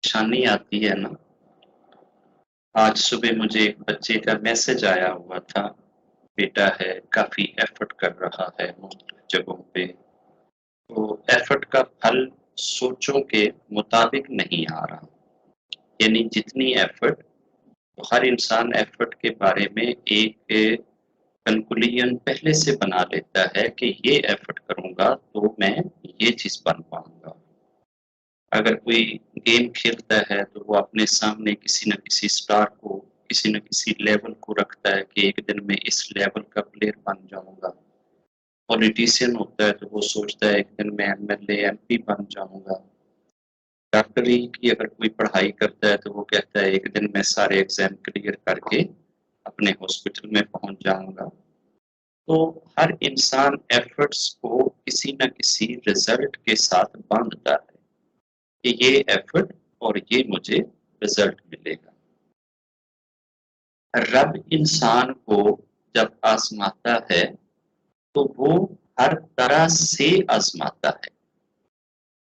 परेशानी आती है ना, आज सुबह मुझे एक बच्चे का मैसेज आया हुआ था, बेटा है, काफ़ी एफ़र्ट कर रहा है मुख्तलिफ़ जगहों पे, तो एफ़र्ट का फल सोचों के मुताबिक नहीं आ रहा। यानी जितनी एफ़र्ट तो हर इंसान एफ़र्ट के बारे में एक कंक्लूजन पहले से बना लेता है कि ये एफ़र्ट करूँगा तो मैं ये चीज़ बन पाऊँगा। अगर कोई गेम खेलता है तो वो अपने सामने किसी न किसी स्टार को, किसी न किसी लेवल को रखता है कि एक दिन मैं इस लेवल का प्लेयर बन जाऊँगा। पॉलिटिशियन होता है तो वो सोचता है एक दिन मैं एमएलए, एमपी बन जाऊँगा। डॉक्टरी की अगर कोई पढ़ाई करता है तो वो कहता है एक दिन मैं सारे एग्ज़ाम क्लियर करके अपने हॉस्पिटल में पहुँच जाऊँगा। तो हर इंसान एफर्ट्स को किसी न किसी रिज़ल्ट के साथ बाँधता है कि ये एफर्ट और ये मुझे रिज़ल्ट मिलेगा। रब इंसान को जब आज़माता है, तो वो हर तरह से आज़माता है।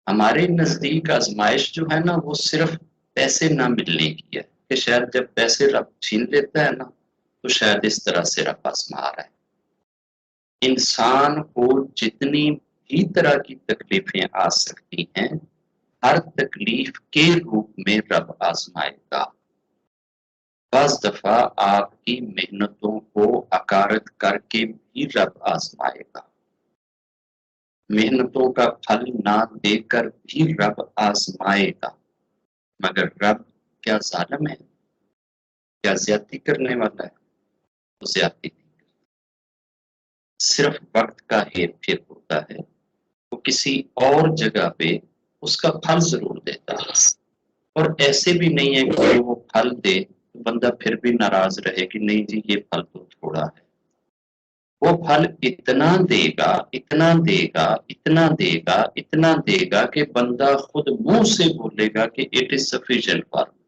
हमारे नज़दीक आज़माइश जो है ना, वो सिर्फ़ पैसे ना मिलने की है, कि शायद जब पैसे रब छीन लेता है ना, तो शायद इस तरह से रब आज़मा रहा है। इंसान को जितनी भी तरह की तकलीफ़ें आ सकती हैं, हर तकलीफ़ के रूप में रब आज़माएगा। बज़ दफ़ा आपकी मेहनतों को अकारत करके भी रब आज़माएगा। मेहनतों का फल ना देकर भी रब आज़माएगा। मगर रब क्या ज़ालिम है? क्या ज़्यादती करने वाला है? वो ज़्यादती नहीं, सिर्फ़ वक़्त का हेर-फेर होता है। वो किसी और जगह पे उसका फल ज़रूर देता है। और ऐसे भी नहीं है कि वो फल दे, तो बंदा फिर भी नाराज़ रहे कि नहीं जी ये फल तो थोड़ा है। वो फल इतना देगा, इतना देगा, इतना देगा, इतना देगा कि बंदा खुद मुँह से बोलेगा कि it is sufficient for me.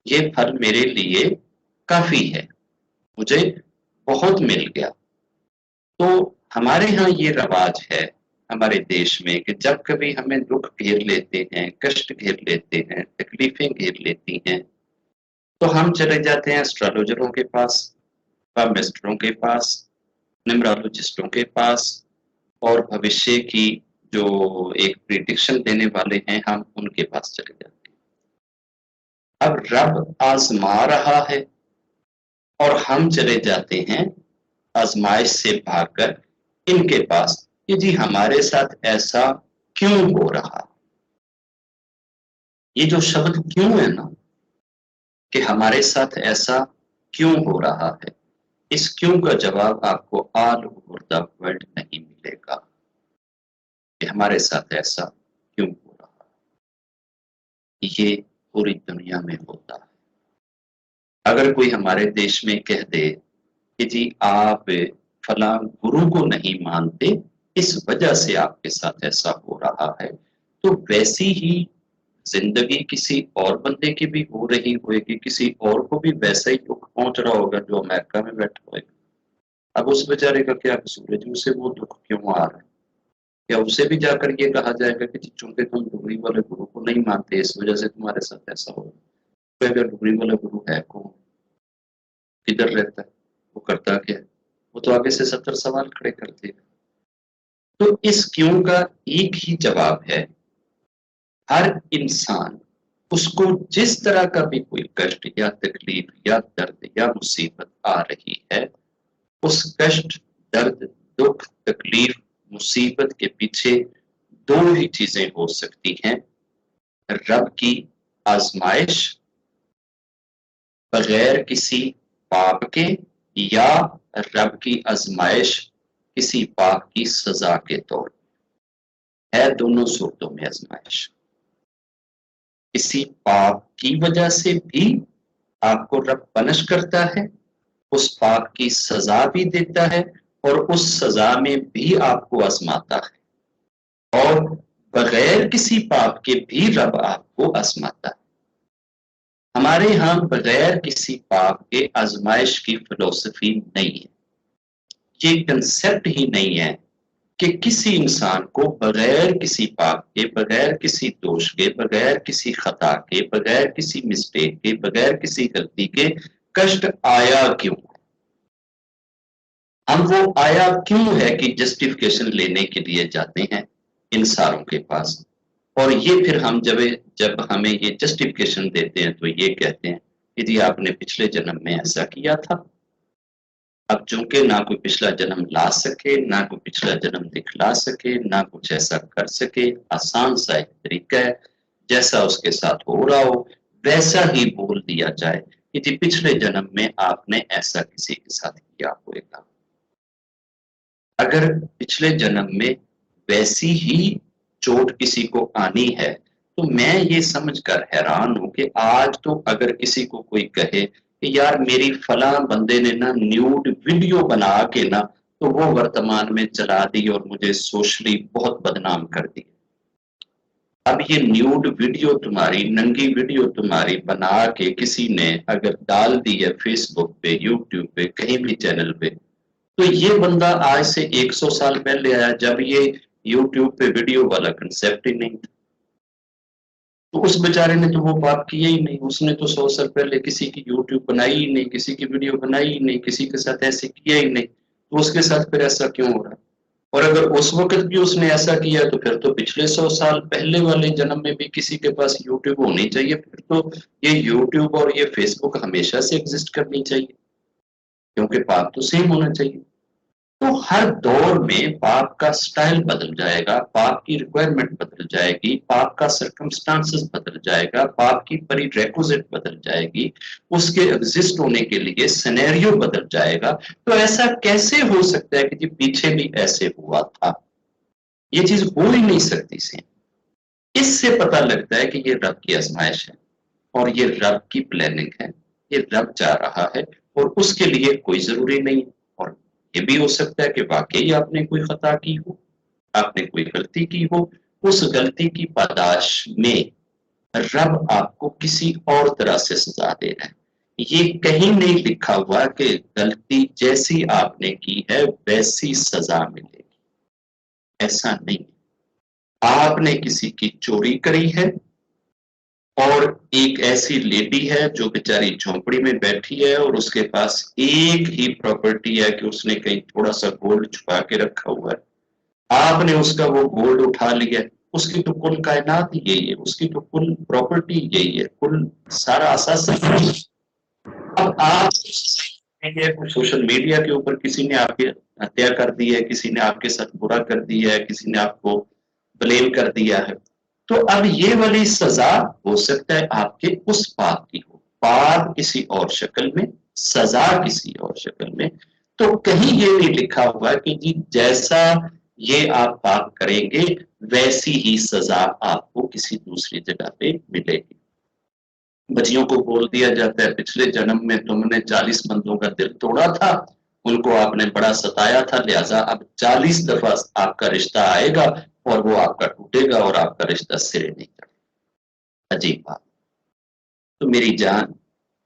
ये फल मेरे लिए काफ़ी है, मुझे बहुत मिल गया। तो हमारे यहाँ ये रवाज है, हमारे देश में कि जब कभी हमें दुःख घेर लेते हैं, कष्ट घेर लेते हैं, तकलीफ़ें घेर लेती हैं, तो हम चले जाते हैं एस्ट्रोलॉजरों के पास, पामिस्टरों के पास, न्यूमरोलॉजिस्टों के पास और भविष्य की जो एक प्रिडिक्शन देने वाले हैं, हम उनके पास चले जाते हैं। अब रब आज़मा रहा है और हम चले जाते हैं आज़माइश से भागकर इनके पास कि जी हमारे साथ ऐसा क्यों हो रहा? ये जो शब्द क्यों है ना, कि हमारे साथ ऐसा क्यों हो रहा है? इस क्यों का जवाब आपको ऑल ओवर द वर्ल्ड नहीं मिलेगा, कि हमारे साथ ऐसा क्यों हो रहा है। ये पूरी दुनिया में होता है। अगर कोई हमारे देश में कह दे कि जी आप फलां गुरु को नहीं मानते, इस वजह से आपके साथ ऐसा हो रहा है, तो वैसी ही ज़िंदगी किसी और बंदे की भी हो रही होएगी, किसी और को भी वैसा ही दुःख पहुँच रहा होगा जो अमेरिका में बैठा होएगा। अब उस बेचारे का क्या कसूर है जी, उसे वो दुःख क्यों आ रहा है? क्या उसे भी जाकर ये कहा जाएगा कि जी चूँकि तुम डुगरी वाले गुरु को नहीं मानते, इस वजह से तुम्हारे साथ ऐसा हो रहा है? तो अगर डुगरी वाला गुरु है कौन? किधर रहता है? वो करता क्या है? वो तो आगे से 70 सवाल खड़े कर देगा। तो इस क्यों का एक ही जवाब है, हर इंसान उसको जिस तरह का भी कोई कष्ट या तकलीफ या दर्द या मुसीबत आ रही है, उस कष्ट, दर्द, दुःख, तकलीफ, मुसीबत के पीछे 2 ही चीज़ें हो सकती हैं, रब की आज़माइश बगैर किसी पाप के या रब की आज़माइश किसी पाप की सज़ा के तौर है, दोनों सूरतों में आज़माइश। किसी पाप की वजह से भी आपको रब पनिश करता है, उस पाप की सज़ा भी देता है और उस सज़ा में भी आपको आज़माता है और बगैर किसी पाप के भी रब आपको आज़माता है। हमारे यहाँ बगैर किसी पाप के आज़माइश की फिलॉसफी नहीं है। ये कंसेप्ट ही नहीं है कि किसी इंसान को बगैर किसी पाप के, बगैर किसी दोष के, बगैर किसी खता के, बगैर किसी मिस्टेक के, बगैर किसी गलती के कष्ट आया क्यों? हम वो आया क्यों है कि जस्टिफिकेशन लेने के लिए जाते हैं इन सारों के पास, और ये फिर हम जब हमें ये जस्टिफिकेशन देते हैं तो ये कहते हैं कि जी आपने पिछले जन्म में ऐसा किया था। अब चूंकि ना कोई पिछला जन्म ला सके, ना कोई पिछला जन्म दिखला सके, ना कुछ ऐसा कर सके, आसान सा एक तरीका है, जैसा उसके साथ हो रहा हो वैसा ही बोल दिया जाए कि जी पिछले जन्म में आपने ऐसा किसी के साथ किया होगा। अगर पिछले जन्म में वैसी ही चोट किसी को आनी है तो मैं ये समझकर हैरान हूं कि आज तो अगर किसी को कोई कहे कि यार मेरी फला बंदे ने ना न्यूड वीडियो बना के ना तो वो वर्तमान में चला दी और मुझे सोशली बहुत बदनाम कर दी। अब ये न्यूड वीडियो तुम्हारी, नंगी वीडियो तुम्हारी बना के किसी ने अगर डाल दी है फेसबुक पे, यूट्यूब पे, कहीं भी चैनल पे, तो ये बंदा आज से 100 साल पहले आया जब ये यूट्यूब पे वीडियो वाला कंसेप्ट ही नहीं था। तो उस बेचारे ने तो वो पाप किया ही नहीं, उसने तो 100 साल पहले किसी की यूट्यूब बनाई ही नहीं, किसी की वीडियो बनाई ही नहीं, किसी के साथ ऐसे किया ही नहीं, तो उसके साथ फिर ऐसा क्यों हो रहा है? और अगर उस वक्त भी उसने ऐसा किया तो फिर तो पिछले 100 साल पहले वाले जन्म में भी किसी के पास यूट्यूब होनी चाहिए, फिर तो ये यूट्यूब और ये फेसबुक हमेशा से एग्जिस्ट करनी चाहिए, क्योंकि पाप तो सेम होना चाहिए। तो हर दौर में पाप का स्टाइल बदल जाएगा, पाप की रिक्वायरमेंट बदल जाएगी, पाप का सर्कमस्टांसेस बदल जाएगा, पाप की प्रीरेक्विजिट बदल जाएगी, उसके एग्जिस्ट होने के लिए सिनेरियो बदल जाएगा। तो ऐसा कैसे हो सकता है कि जी पीछे भी ऐसे हुआ था? ये चीज हो ही नहीं सकती से। इससे पता लगता है कि ये रब की आजमाइश है और ये रब की प्लानिंग है, ये रब चाह रहा है और उसके लिए कोई जरूरी नहीं। और ये भी हो सकता है कि वाकई आपने कोई खता की हो, आपने कोई गलती की हो, उस गलती की पादाश में रब आपको किसी और तरह से सजा दे रहा है। ये कहीं नहीं लिखा हुआ कि गलती जैसी आपने की है वैसी सजा मिलेगी, ऐसा नहीं। आपने किसी की चोरी करी है और एक ऐसी लेडी है जो बेचारी झोंपड़ी में बैठी है और उसके पास एक ही प्रॉपर्टी है कि उसने कहीं थोड़ा सा गोल्ड छुपा के रखा हुआ है, आपने उसका वो गोल्ड उठा लिया, उसकी तो कुल कायनात ही यही है, उसकी तो कुल प्रॉपर्टी यही है, कुल सारा असास यही है। अब आप सोशल मीडिया के ऊपर किसी ने आपकी हत्या कर दी है, किसी ने आपके साथ बुरा कर दिया है, किसी ने आपको ब्लेम कर दिया है, तो अब ये वाली सजा हो सकता है आपके उस पाप की हो, पाप किसी और शक्ल में, सजा किसी और शक्ल में। तो कहीं ये नहीं लिखा हुआ कि जी जैसा ये आप पाप करेंगे वैसी ही सजा आपको किसी दूसरी जगह पे मिलेगी। बच्चियों को बोल दिया जाता है पिछले जन्म में तुमने 40 बंदों का दिल तोड़ा था, उनको आपने बड़ा सताया था, लिहाजा अब 40 दफा आपका रिश्ता आएगा और वो आपका टूटेगा और आपका रिश्ता सिरे नहीं चढ़ेगा। अजीब बात। तो मेरी जान,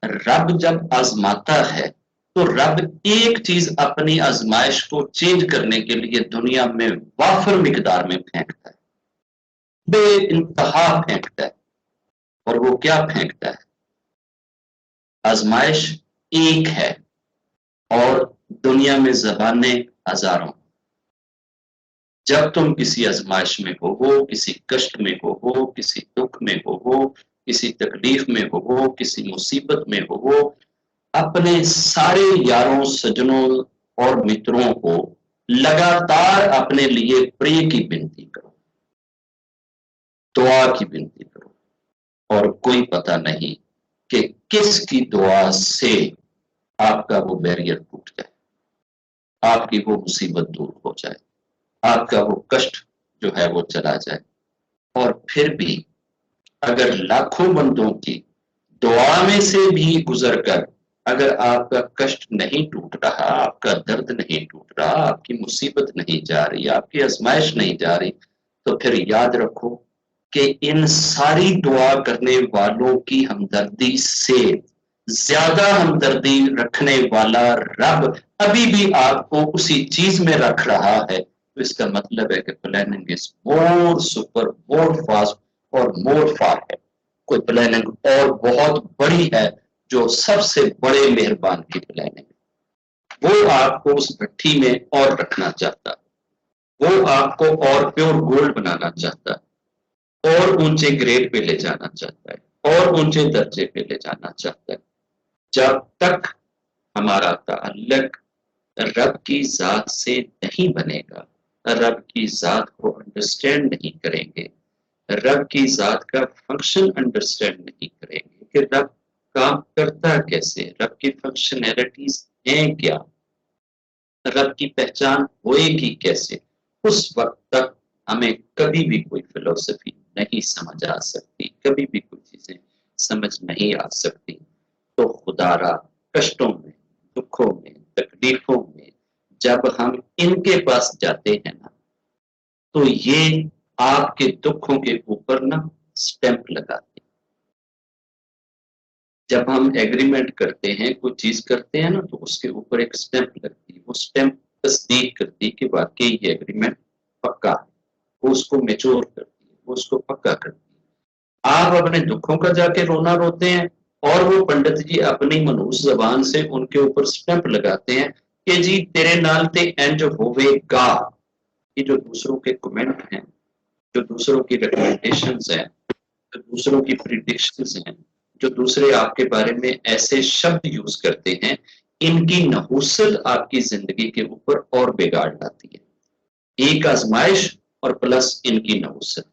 रब जब आजमाता है तो रब एक चीज अपनी आजमाइश को चेंज करने के लिए दुनिया में वाफर मिकदार में फेंकता है, बे इंतहा फेंकता है। और वो क्या फेंकता है? आजमाइश एक है और दुनिया में जबानें हजारों। जब तुम किसी आजमाइश में हो, किसी कष्ट में हो, किसी दुख में हो, किसी तकलीफ में हो, किसी मुसीबत में हो, अपने सारे यारों, सज्जनों और मित्रों को लगातार अपने लिए प्रे की विनती करो, दुआ की विनती करो, और कोई पता नहीं कि किसकी दुआ से आपका वो बैरियर टूट जाए, आपकी वो मुसीबत दूर हो जाए, आपका वो कष्ट जो है वो चला जाए। और फिर भी अगर लाखों बंदों की दुआ में से भी गुजर कर अगर आपका कष्ट नहीं टूट रहा, आपका दर्द नहीं टूट रहा, आपकी मुसीबत नहीं जा रही, आपकी आजमाइश नहीं जा रही, तो फिर याद रखो कि इन सारी दुआ करने वालों की हमदर्दी से ज्यादा हमदर्दी रखने वाला रब अभी भी आपको उसी चीज में रख रहा है तो इसका मतलब है कि planning is more super, more fast और मोर फार है। कोई प्लानिंग और बहुत बड़ी है जो सबसे बड़े मेहरबान की प्लानिंग, वो आपको उस भट्टी में और रखना चाहता है, वो आपको और प्योर गोल्ड बनाना चाहता है, और ऊंचे ग्रेड पे ले जाना चाहता है, और ऊंचे दर्जे पे ले जाना चाहता है। जब तक हमारा ताल्लुक रब की जात से नहीं बनेगा, रब की जात को अंडरस्टैंड नहीं करेंगे, रब की जात का फंक्शन अंडरस्टैंड नहीं करेंगे कि रब काम करता कैसे, रब की फंक्शनैलिटीज हैं क्या, रब की पहचान होएगी कैसे, उस वक्त तक हमें कभी भी कोई फिलोसफी नहीं समझ आ सकती, कभी भी कोई चीजें समझ नहीं आ सकती। तो खुदारा कष्टों में, दुखों में, तकलीफों में जब हम इनके पास जाते हैं ना, तो ये आपके दुखों के ऊपर ना स्टैंप लगाते हैं। जब हम एग्रीमेंट करते हैं, कोई चीज करते हैं ना, तो उसके ऊपर एक स्टैंप लगती है। वो स्टैंप तस्दीक करती है कि वाकई ये एग्रीमेंट पक्का है, वो उसको मेच्योर करती है, वो उसको पक्का करती है। आप अपने दुखों का जाके रोना रोते हैं, और वो पंडित जी अपनी मनहूस जबान से उनके ऊपर स्टैंप लगाते हैं कि जी तेरे नाल ते इंज होवेगा। ये जो दूसरों के कमेंट हैं, जो दूसरों की रिकमेंडेशंस हैं, जो दूसरों की प्रिडिक्शंस हैं, जो दूसरे आपके बारे में ऐसे शब्द यूज करते हैं, इनकी नहुसत आपकी जिंदगी के ऊपर और बिगाड़ लाती है। एक आजमाइश और प्लस इनकी नहुसत।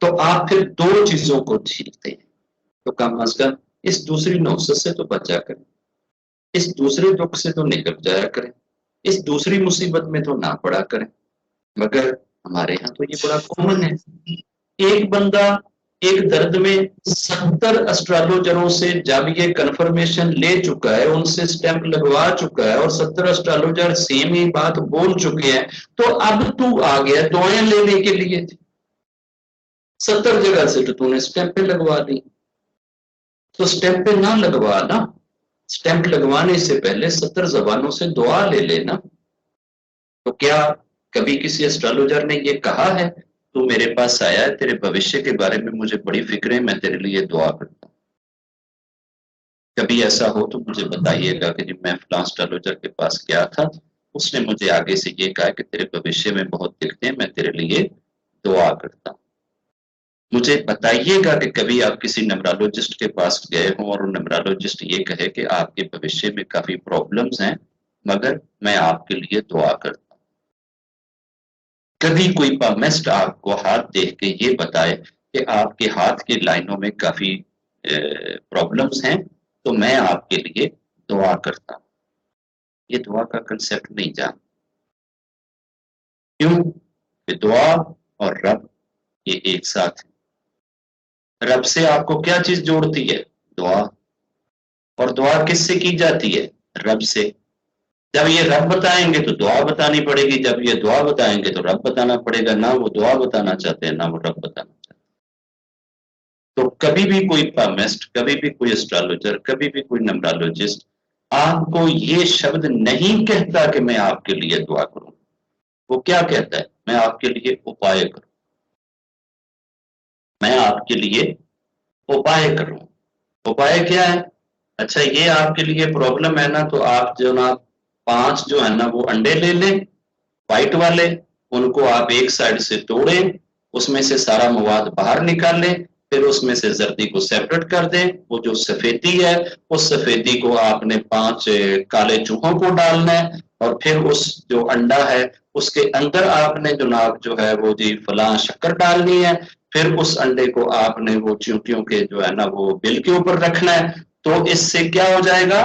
तो आप फिर दो चीजों को झेलते हैं। तो कम अज कम इस दूसरी नहुसत से तो बचा करें, इस दूसरे दुख से तो निकल जाया करें, इस दूसरी मुसीबत में तो ना पड़ा करें। मगर हमारे यहाँ तो ये बड़ा कॉमन है। एक बंदा एक दर्द में 70 एस्ट्रोलॉजरों से जब ये कंफर्मेशन ले चुका है, उनसे स्टैंप लगवा चुका है, और 70 एस्ट्रोलॉजर सेम ही बात बोल चुके हैं, तो अब तू आ गया दुआएं लेने के लिए। 70 जगह से तो तूने स्टैंप पे लगवा दी, तो स्टैंप पे ना लगवा ना, स्टैंप लगवाने से पहले 70 जबानों से दुआ ले लेना। तो क्या कभी किसी एस्ट्रोलॉजर ने ये कहा है तू मेरे पास आया है, तेरे भविष्य के बारे में मुझे बड़ी फिक्र है, मैं तेरे लिए दुआ करता हूँ? कभी ऐसा हो तो मुझे बताइएगा कि जी मैं फलां एस्ट्रोलॉजर के पास गया था, उसने मुझे आगे से ये कहा कि तेरे भविष्य में बहुत दिखते हैं, मैं तेरे लिए दुआ करता हूँ। मुझे बताइएगा कि कभी आप किसी न्यूमरोलॉजिस्ट के पास गए हों और न्यूमरोलॉजिस्ट ये कहे कि आपके भविष्य में काफी प्रॉब्लम्स हैं, मगर मैं आपके लिए दुआ करता हूँ। कभी कोई पामिस्ट आपको हाथ देख के ये बताए कि आपके हाथ की लाइनों में काफी प्रॉब्लम्स हैं, तो मैं आपके लिए दुआ करता हूँ। ये दुआ का कंसेप्ट नहीं जानता। क्यों कि दुआ और रब ये एक साथ है। रब से आपको क्या चीज जोड़ती है? दुआ। और दुआ किससे की जाती है? रब से। जब ये रब बताएंगे तो दुआ बतानी पड़ेगी, जब ये दुआ बताएंगे तो रब बताना पड़ेगा। ना वो दुआ बताना चाहते हैं, ना वो रब बताना चाहते हैं। तो कभी भी कोई पामिस्ट, कभी भी कोई एस्ट्रोलॉजर, कभी भी कोई न्यूमरोलॉजिस्ट आपको ये शब्द नहीं कहता कि मैं आपके लिए दुआ करूं। वो क्या कहता है? मैं आपके लिए उपाय करूं, मैं आपके लिए उपाय करूं। उपाय क्या है? अच्छा ये आपके लिए प्रॉब्लम है ना, तो आप जो ना 5 जो है ना वो अंडे ले लें, व्हाइट वाले, उनको आप एक साइड से तोड़ें, उसमें से सारा मवाद बाहर निकालें, फिर उसमें से जर्दी को सेपरेट कर दें। वो जो सफेदी है, उस सफेदी को आपने 5 काले चूहों को डालना है, और फिर उस जो अंडा है उसके अंदर आपने जनाब जो है वो जी फलां शक्कर डालनी है। फिर उस अंडे को आपने वो चींटियों के जो है ना वो बिल के ऊपर रखना है। तो इससे क्या हो जाएगा?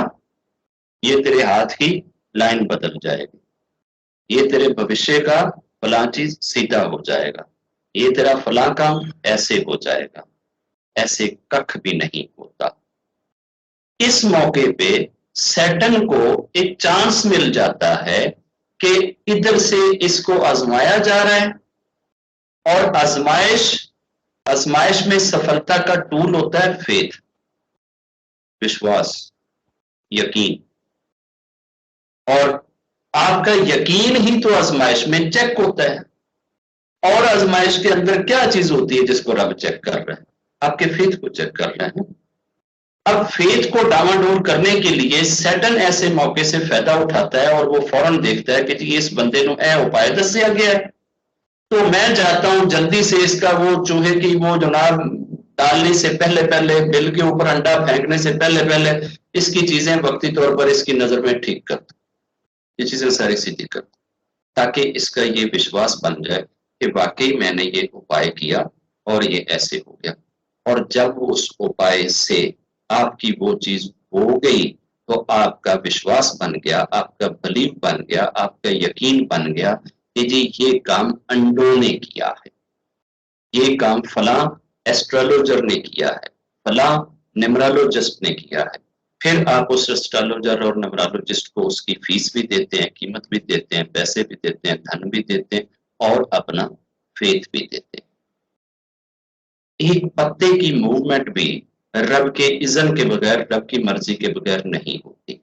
ये तेरे हाथ की लाइन बदल जाएगी, ये तेरे भविष्य का फलां चीज सीधा हो जाएगा, ये तेरा फलां काम ऐसे हो जाएगा। ऐसे कख भी नहीं होता। इस मौके पे सैटन को एक चांस मिल जाता है कि इधर से इसको आजमाया जा रहा है, और आजमाइश, आजमाइश में सफलता का टूल होता है फेथ, विश्वास, यकीन। और आपका यकीन ही तो आजमाइश में चेक होता है। और आजमाइश के अंदर क्या चीज होती है जिसको रब चेक कर रहे हैं? आपके फेथ को चेक कर रहे हैं। अब फेथ को डावाडोल करने के लिए सैटन ऐसे मौके से फायदा उठाता है और वो फौरन देखता है कि जी इस बंदे नु ए उपाय दसिया गया है, तो मैं चाहता हूं जल्दी से इसका वो चूहे की वो जनाब डालने से पहले पहले, बिल के ऊपर अंडा फेंकने से पहले पहले इसकी चीजें वक्ती तौर पर इसकी नजर में ठीक कर दो, ये चीजें सारी सीधी कर दो, ताकि इसका ये विश्वास बन जाए कि वाकई मैंने ये उपाय किया और ये ऐसे हो गया। और जब उस उपाय से आपकी वो चीज हो गई तो आपका विश्वास बन गया, आपका बिलीफ बन गया, आपका यकीन बन गया कि जी ये काम अंडों ने किया है, ये काम फला एस्ट्रोलॉजर ने किया है, फला न्यूमरोलॉजिस्ट ने किया है। फिर आप उस एस्ट्रोलॉजर और न्यूमरोलॉजिस्ट को उसकी फीस भी देते हैं, कीमत भी देते हैं, पैसे भी देते हैं, धन भी देते हैं और अपना फेथ भी देते हैं। एक पत्ते की मूवमेंट भी रब के इज़्न के बगैर, रब की मर्जी के बगैर नहीं होती।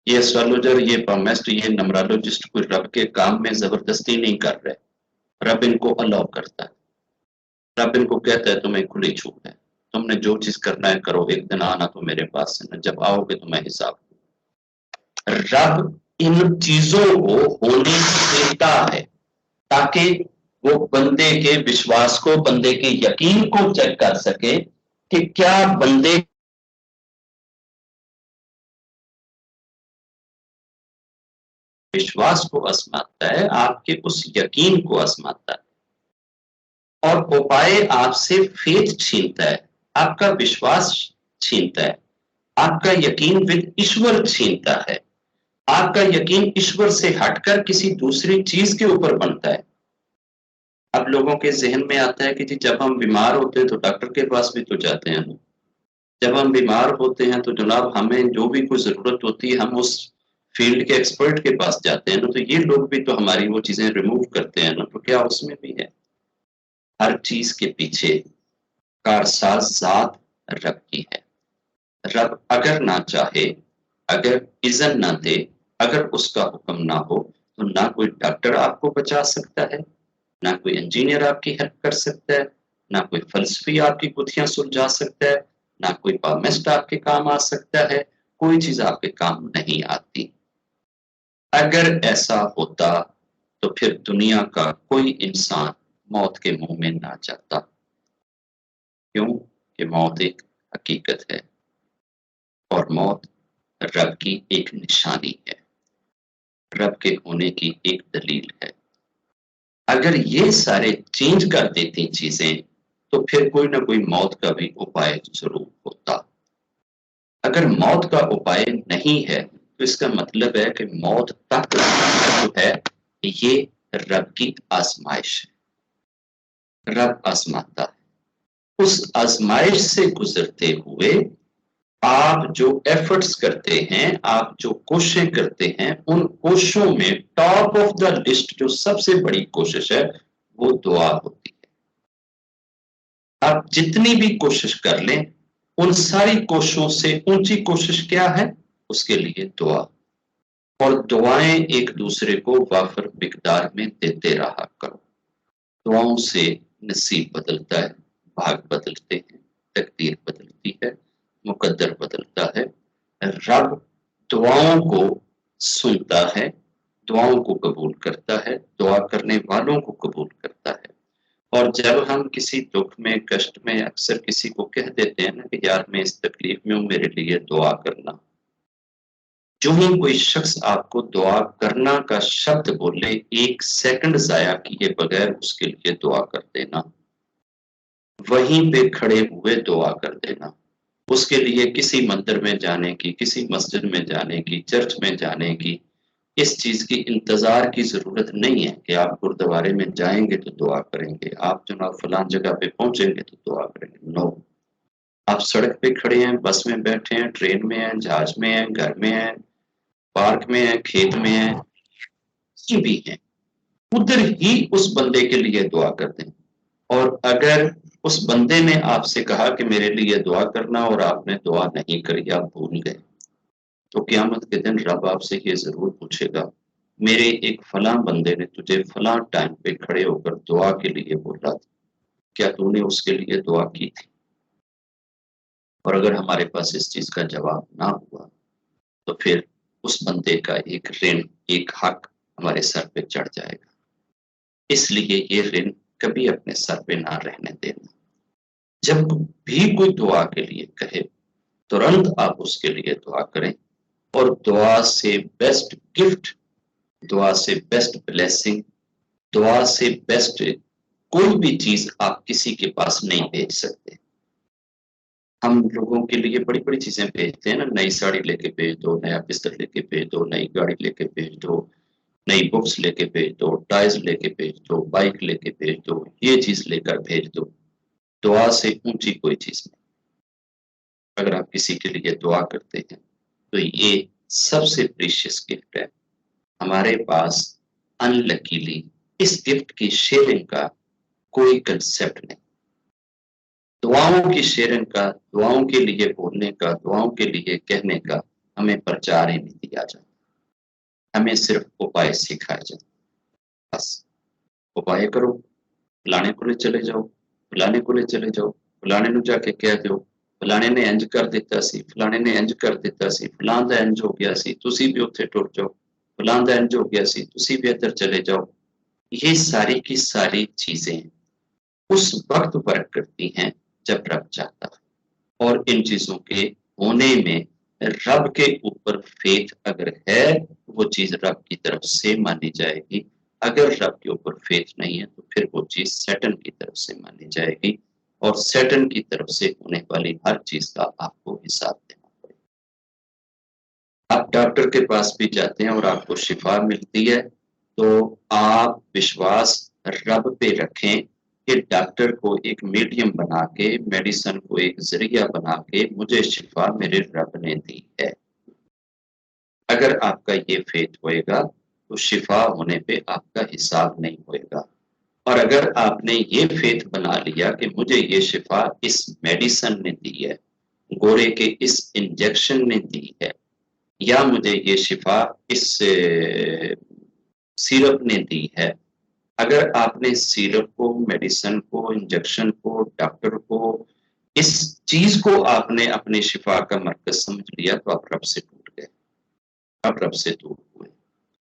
ये एस्ट्रोलॉजर, ये पामेस्ट, ये न्यूमरोलॉजिस्ट कोई रब के काम में जबरदस्ती नहीं कर रहे, रब इनको अलाउ करता है। रब इनको कहता है तुम्हें खुली छूट है, तुमने जो चीज करना है करो, एक दिन आना तो मेरे पास है ना, जब आओगे तो मैं हिसाब। रब इन चीजों को होने देता है ताकि वो बंदे के विश्वास को, बंदे के यकीन को चेक कर सके कि क्या बंदे विश्वास को आजमाता है, आपके उस यकीन को आजमाता है। और उपाय आपसे फेथ छीनता है, आपका विश्वास छीनता है, आपका यकीन विद ईश्वर छीनता है, आपका यकीन ईश्वर से हटकर किसी दूसरी चीज के ऊपर बनता है। अब लोगों के जहन में आता है कि जी जब हम बीमार होते हैं तो डॉक्टर के पास भी तो जाते हैं ना, जब हम बीमार होते हैं तो जनाब हमें जो भी कोई जरूरत होती है हम उस फील्ड के एक्सपर्ट के पास जाते हैं ना, तो ये लोग भी तो हमारी वो चीजें रिमूव करते हैं ना, तो क्या उसमें भी है? हर चीज के पीछे कारसाज जात रब की है। रब अगर ना चाहे, अगर इज़्न ना दे, अगर उसका हुक्म ना हो तो ना कोई डॉक्टर आपको बचा सकता है, ना कोई इंजीनियर आपकी हेल्प कर सकता है, ना कोई फलसफी आपकी गुत्थियां सुलझा सकता है, ना कोई पामिस्ट आपके काम आ सकता है, कोई चीज आपके काम नहीं आती। अगर ऐसा होता तो फिर दुनिया का कोई इंसान मौत के मुंह में ना जाता। क्यों? कि मौत एक हकीकत है और मौत रब की एक निशानी है, रब के होने की एक दलील है। अगर ये सारे चेंज कर देती चीजें तो फिर कोई ना कोई मौत का भी उपाय जरूर होता। अगर मौत का उपाय नहीं है तो इसका मतलब है कि मौत तक जो है ये रब की आजमाइश है, रब आजमाता है। उस आजमाइश से गुजरते हुए आप जो एफर्ट्स करते हैं, आप जो कोशिशें करते हैं, उन कोशिशों में टॉप ऑफ द लिस्ट जो सबसे बड़ी कोशिश है वो दुआ होती है। आप जितनी भी कोशिश कर लें, उन सारी कोशिशों से ऊंची कोशिश क्या है? उसके लिए दुआ। और दुआएं एक दूसरे को वाफर मिकदार में देते रहा करो। दुआओं से नसीब बदलता है, भाग बदलते हैं, तकदीर बदलती है, मुकद्दर बदलता है। रब दुआओं को सुनता है, दुआओं को कबूल करता है, दुआ करने वालों को कबूल करता है। और जब हम किसी दुख में, कष्ट में अक्सर किसी को कह देते हैं ना कि यार मैं इस तकलीफ में हूं, मेरे लिए दुआ करना, जो ही कोई शख्स आपको दुआ करना का शब्द बोले, एक सेकंड जाया किए बगैर उसके लिए दुआ कर देना, वहीं पे खड़े हुए दुआ कर देना। उसके लिए किसी मंदिर में जाने की, किसी मस्जिद में जाने की, चर्च में जाने की, इस चीज की इंतजार की जरूरत नहीं है कि आप गुरुद्वारे में जाएंगे तो दुआ करेंगे, आप जनाब फलां जगह पे पहुंचेंगे तो दुआ करेंगे। नो, आप सड़क पे खड़े हैं, बस में बैठे हैं, ट्रेन में हैं, जहाज में हैं, घर में हैं, पार्क में हैं, खेत में हैं, कहीं भी हैं, उधर ही उस बंदे के लिए दुआ कर दें। और अगर उस बंदे ने आपसे कहा कि मेरे लिए दुआ करना और आपने दुआ नहीं करी, आप भूल गए, तो क़यामत के दिन रब आपसे ये ज़रूर पूछेगा, मेरे एक फलां बंदे ने तुझे फलां टाइम पे खड़े होकर दुआ के लिए बोला था, क्या तूने उसके लिए दुआ की थी? और अगर हमारे पास इस चीज़ का जवाब ना हुआ, तो फिर उस बंदे का एक ऋण, एक हक हमारे सर पे चढ़ जाएगा। इसलिए ये ऋण कभी अपने सर पे ना रहने देना। जब भी कोई दुआ के लिए कहे, तुरंत आप उसके लिए दुआ करें और दुआ से बेस्ट गिफ्ट, दुआ से बेस्ट ब्लेसिंग, दुआ से बेस्ट कोई भी चीज़ आप किसी के पास नहीं भेज सकते। हम लोगों के लिए बड़ी-बड़ी चीज़ें भेजते हैं ना, नई साड़ी लेके भेज दो, नया बिस्तर लेके भेज दो, नई गाड़ी लेके भेज दो, नई बुक्स लेके भेज दो, टॉयज़ लेके भेज दो, बाइक लेके भेज दो, ये चीज़ लेकर भेज दो। दुआ से ऊँची कोई चीज़ नहीं। अगर आप किसी के लिए दुआ करते हैं, तो ये सबसे प्रीशियस गिफ्ट है। हमारे पास अनलकीली इस गिफ्ट की शेयरिंग का कोई कांसेप्ट नहीं। दुआओं की शेयरिंग का, दुआओं के लिए बोलने का, दुआओं के लिए कहने का हमें प्रचार ही नहीं दिया जाता। हमें सिर्फ उपाय सिखाए जाते हैं। बस उपाय करो, फलाने कोले चले जाओ, फलाने कोले चले जाओ, फलाने नूं जाके कह दिओ, फलाने ने इंज कर दित्ता सी, फलाने ने इंज कर दित्ता सी, फलां दा इंज हो गया सी, तुसीं भी उत्थे टुर जाओ, फलां दा इंज हो गया सी, तुसीं भी इधर चले जाओ। ये सारी की सारी चीज़ें उस वक़्त वर्क करती हैं जब रब चाहता है, और इन चीज़ों के होने में रब के ऊपर फ़ेथ अगर है, तो वो चीज़ रब की तरफ से मानी जाएगी। अगर रब के ऊपर फ़ेथ नहीं है, तो फिर वो चीज़ सैटन की तरफ से मानी जाएगी, और सैटन की तरफ से होने वाली हर चीज़ का आपको हिसाब देना पड़ेगा। आप डॉक्टर के पास भी जाते हैं और आपको शिफ़ा मिलती है, तो आप विश्वास रब पे रखें कि डॉक्टर को एक मीडियम बना के, मेडिसिन को एक ज़रिया बना के मुझे शिफ़ा मेरे रब ने दी है। अगर आपका ये फ़ेथ होएगा, तो शिफ़ा होने पे आपका हिसाब नहीं होएगा। और अगर आपने ये फ़ेथ बना लिया कि मुझे ये शिफ़ा इस मेडिसिन ने दी है, घोड़े के इस इंजेक्शन ने दी है, या मुझे ये शिफ़ा इस सिरप ने दी है। अगर आपने सिरप को, मेडिसिन को, इंजेक्शन को, डॉक्टर को, इस चीज़ को आपने अपनी शिफ़ा का मरकज़ समझ लिया, तो आप रब से टूट गए। आप रब से दूर हुए।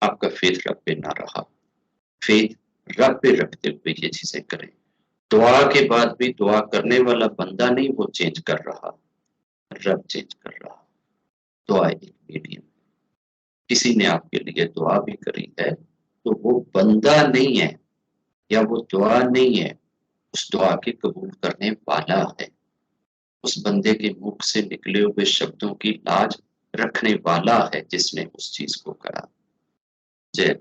आपका फ़ेथ रब पे ना रहा। फ़ेथ रब पे रखते हुए ये चीज़ें करें। दुआ के बाद भी दुआ करने वाला बंदा नहीं वो चेंज कर रहा, रब चेंज कर रहा। दुआ एक मीडियम। किसी ने आपके लिए दुआ भी करी है, तो वो बंदा नहीं है, या वो दुआ नहीं है, उस दुआ के कबूल करने वाला है। उस बंदे के मुख से निकले हुए शब्दों की लाज रखने वाला है, जिसने उस चीज़ को करा। जय